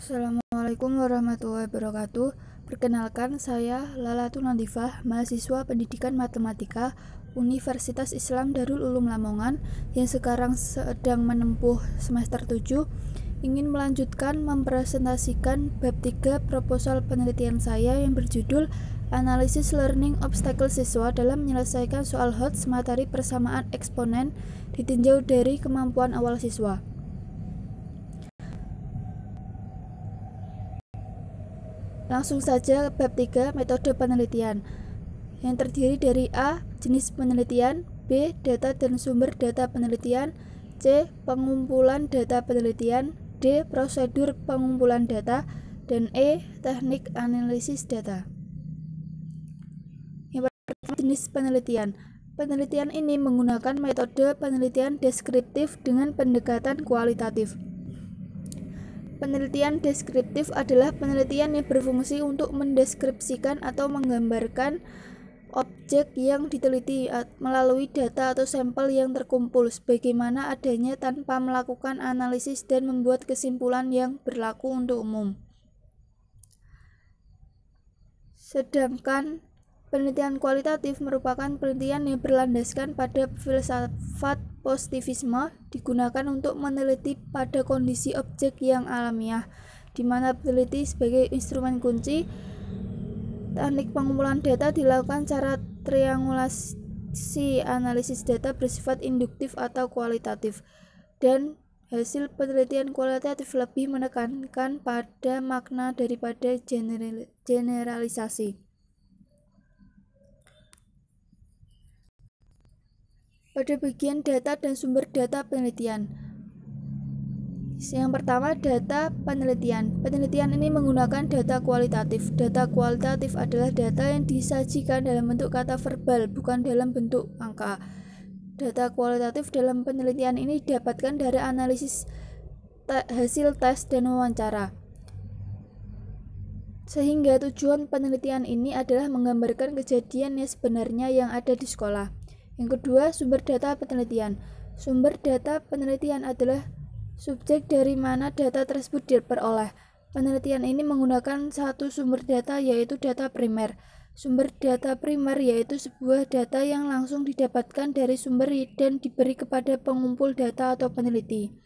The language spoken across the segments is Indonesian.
Assalamualaikum warahmatullahi wabarakatuh. Perkenalkan, saya Lalatun Nadifah, mahasiswa Pendidikan Matematika Universitas Islam Darul Ulum Lamongan yang sekarang sedang menempuh semester 7, ingin melanjutkan mempresentasikan bab 3 proposal penelitian saya yang berjudul Analisis Learning Obstacle Siswa dalam menyelesaikan soal HOTS materi persamaan eksponen ditinjau dari kemampuan awal siswa. Langsung saja bab 3 metode penelitian yang terdiri dari A. Jenis penelitian, B. Data dan sumber data penelitian, C. Pengumpulan data penelitian, D. Prosedur pengumpulan data, dan E. Teknik analisis data. Yang pertama, jenis penelitian. Penelitian ini menggunakan metode penelitian deskriptif dengan pendekatan kualitatif. Penelitian deskriptif adalah penelitian yang berfungsi untuk mendeskripsikan atau menggambarkan objek yang diteliti melalui data atau sampel yang terkumpul sebagaimana adanya tanpa melakukan analisis dan membuat kesimpulan yang berlaku untuk umum. Sedangkan penelitian kualitatif merupakan penelitian yang berlandaskan pada filsafat positivisme, digunakan untuk meneliti pada kondisi objek yang alamiah, di mana peneliti sebagai instrumen kunci. Teknik pengumpulan data dilakukan cara triangulasi analisis data bersifat induktif atau kualitatif, dan hasil penelitian kualitatif lebih menekankan pada makna daripada generalisasi. Pada bagian data dan sumber data penelitian. Yang pertama, data penelitian. Penelitian ini menggunakan data kualitatif. Data kualitatif adalah data yang disajikan dalam bentuk kata verbal, bukan dalam bentuk angka. Data kualitatif dalam penelitian ini didapatkan dari analisis hasil tes dan wawancara. Sehingga tujuan penelitian ini adalah menggambarkan kejadian yang sebenarnya yang ada di sekolah. Yang kedua, sumber data penelitian. Sumber data penelitian adalah subjek dari mana data tersebut diperoleh. Penelitian ini menggunakan satu sumber data, yaitu data primer. Sumber data primer yaitu sebuah data yang langsung didapatkan dari sumber dan diberi kepada pengumpul data atau peneliti.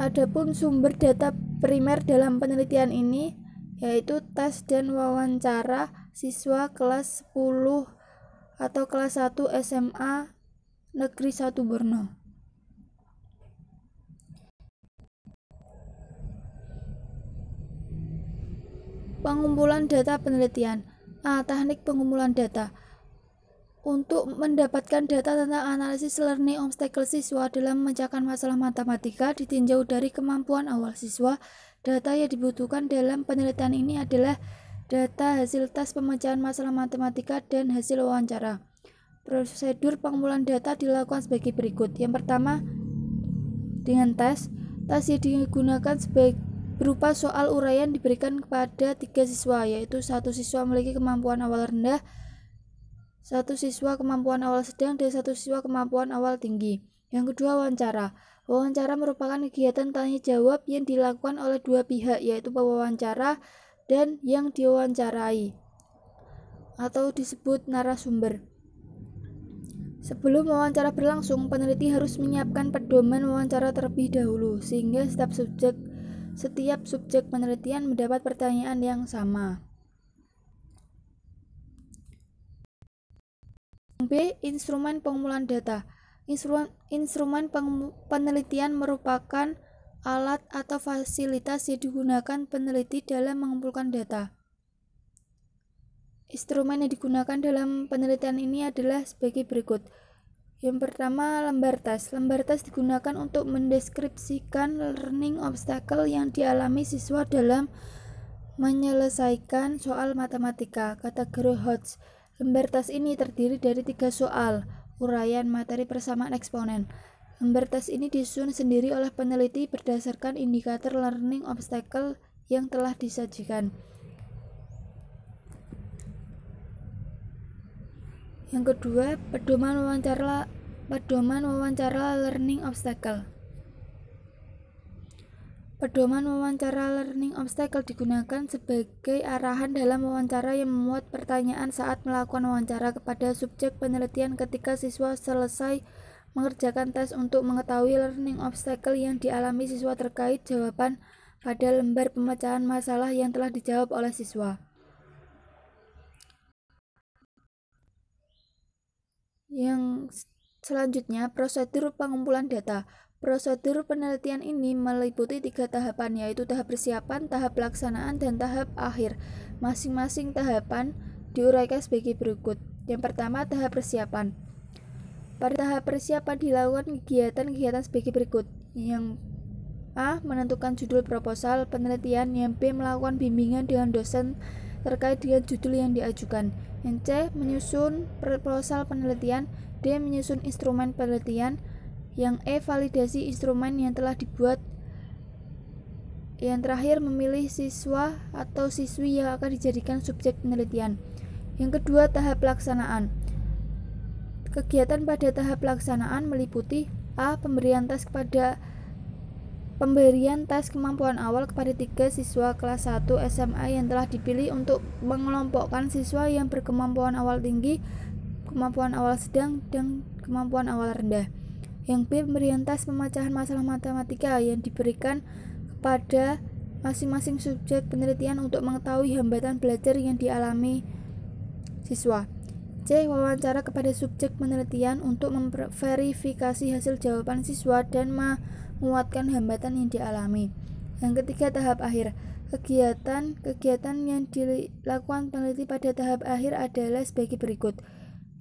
Adapun sumber data primer dalam penelitian ini yaitu tes dan wawancara siswa kelas 10 atau kelas 1 SMA Negeri 1 Borno. Pengumpulan data penelitian. A. Teknik pengumpulan data. Untuk mendapatkan data tentang analisis learning obstacle siswa dalam memecahkan masalah matematika ditinjau dari kemampuan awal siswa, data yang dibutuhkan dalam penelitian ini adalah data hasil tes pemecahan masalah matematika dan hasil wawancara. Prosedur pengumpulan data dilakukan sebagai berikut. Yang pertama, dengan tes yang digunakan berupa soal uraian diberikan kepada 3 siswa, yaitu 1 siswa memiliki kemampuan awal rendah, 1 siswa kemampuan awal sedang, dan 1 siswa kemampuan awal tinggi. Yang kedua, wawancara. Wawancara merupakan kegiatan tanya jawab yang dilakukan oleh dua pihak, yaitu pewawancara dan yang diwawancarai, atau disebut narasumber. Sebelum wawancara berlangsung, peneliti harus menyiapkan pedoman wawancara terlebih dahulu, sehingga setiap subjek penelitian mendapat pertanyaan yang sama. B. Instrumen pengumpulan data. Instrumen penelitian merupakan alat atau fasilitas yang digunakan peneliti dalam mengumpulkan data. Instrumen yang digunakan dalam penelitian ini adalah sebagai berikut. Yang pertama, lembar tes. Lembar tes digunakan untuk mendeskripsikan learning obstacle yang dialami siswa dalam menyelesaikan soal matematika kategori HOTS. Lembar tes ini terdiri dari 3 soal, uraian materi persamaan eksponen. Lembar tes ini disusun sendiri oleh peneliti berdasarkan indikator learning obstacle yang telah disajikan. Yang kedua, pedoman wawancara learning obstacle. Pedoman wawancara learning obstacle digunakan sebagai arahan dalam wawancara yang memuat pertanyaan saat melakukan wawancara kepada subjek penelitian ketika siswa selesai mengerjakan tes untuk mengetahui learning obstacle yang dialami siswa terkait jawaban pada lembar pemecahan masalah yang telah dijawab oleh siswa. Yang selanjutnya, prosedur pengumpulan data. Prosedur penelitian ini meliputi 3 tahapan, yaitu tahap persiapan, tahap pelaksanaan, dan tahap akhir. Masing-masing tahapan diuraikan sebagai berikut. Yang pertama, tahap persiapan. Pada tahap persiapan dilakukan kegiatan-kegiatan sebagai berikut. Yang A. Menentukan judul proposal penelitian. Yang B. Melakukan bimbingan dengan dosen terkait dengan judul yang diajukan. Yang C. Menyusun proposal penelitian. D. Menyusun instrumen penelitian. Yang E. Validasi instrumen yang telah dibuat. Yang terakhir, memilih siswa atau siswi yang akan dijadikan subjek penelitian. Yang kedua, tahap pelaksanaan. Kegiatan pada tahap pelaksanaan meliputi A. Pemberian tes kemampuan awal kepada 3 siswa kelas 1 SMA yang telah dipilih untuk mengelompokkan siswa yang berkemampuan awal tinggi, kemampuan awal sedang, dan kemampuan awal rendah. Yang B. Pemberian tes pemecahan masalah matematika yang diberikan kepada masing-masing subjek penelitian untuk mengetahui hambatan belajar yang dialami siswa. C. Wawancara kepada subjek penelitian untuk memverifikasi hasil jawaban siswa dan menguatkan hambatan yang dialami. Yang ketiga, tahap akhir. Kegiatan yang dilakukan peneliti pada tahap akhir adalah sebagai berikut.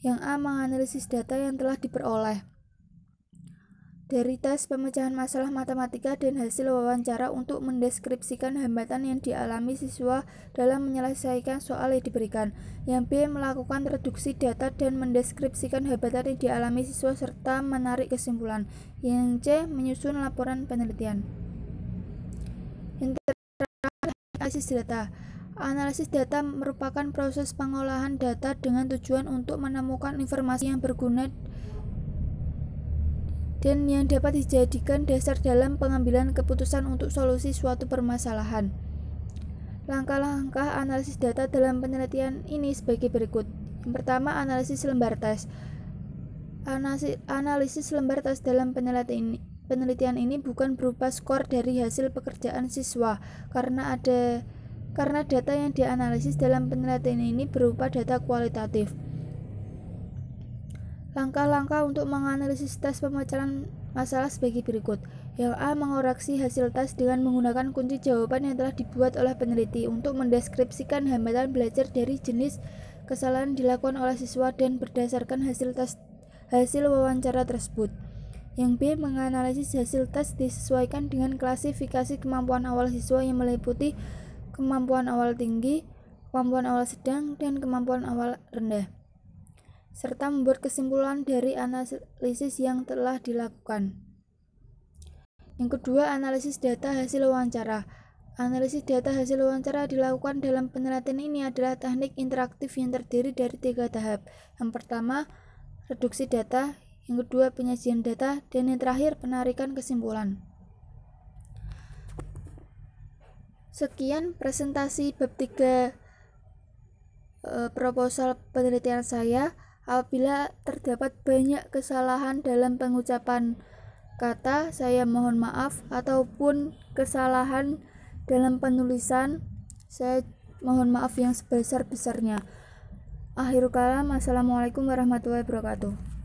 Yang A. Menganalisis data yang telah diperoleh dari tes pemecahan masalah matematika dan hasil wawancara untuk mendeskripsikan hambatan yang dialami siswa dalam menyelesaikan soal yang diberikan. Yang B. Melakukan reduksi data dan mendeskripsikan hambatan yang dialami siswa serta menarik kesimpulan. Yang C. Menyusun laporan penelitian. Yang terakhir, analisis data. Analisis data merupakan proses pengolahan data dengan tujuan untuk menemukan informasi yang berguna dan yang dapat dijadikan dasar dalam pengambilan keputusan untuk solusi suatu permasalahan. Langkah-langkah analisis data dalam penelitian ini sebagai berikut. Yang pertama, analisis lembar tes. Analisis lembar tes dalam penelitian ini bukan berupa skor dari hasil pekerjaan siswa, karena data yang dianalisis dalam penelitian ini berupa data kualitatif. Langkah-langkah untuk menganalisis tes pemecahan masalah sebagai berikut. Yang A. Mengoreksi hasil tes dengan menggunakan kunci jawaban yang telah dibuat oleh peneliti untuk mendeskripsikan hambatan belajar dari jenis kesalahan dilakukan oleh siswa dan berdasarkan hasil wawancara tersebut. Yang B. Menganalisis hasil tes disesuaikan dengan klasifikasi kemampuan awal siswa yang meliputi kemampuan awal tinggi, kemampuan awal sedang, dan kemampuan awal rendah, serta membuat kesimpulan dari analisis yang telah dilakukan. Yang kedua, analisis data hasil wawancara. Analisis data hasil wawancara dilakukan dalam penelitian ini adalah teknik interaktif yang terdiri dari 3 tahap. Yang pertama, reduksi data. Yang kedua, penyajian data. Dan yang terakhir, penarikan kesimpulan. Sekian presentasi bab 3 proposal penelitian saya. Apabila terdapat banyak kesalahan dalam pengucapan kata, saya mohon maaf, ataupun kesalahan dalam penulisan, saya mohon maaf yang sebesar-besarnya. Akhirul kalam, assalamualaikum warahmatullahi wabarakatuh.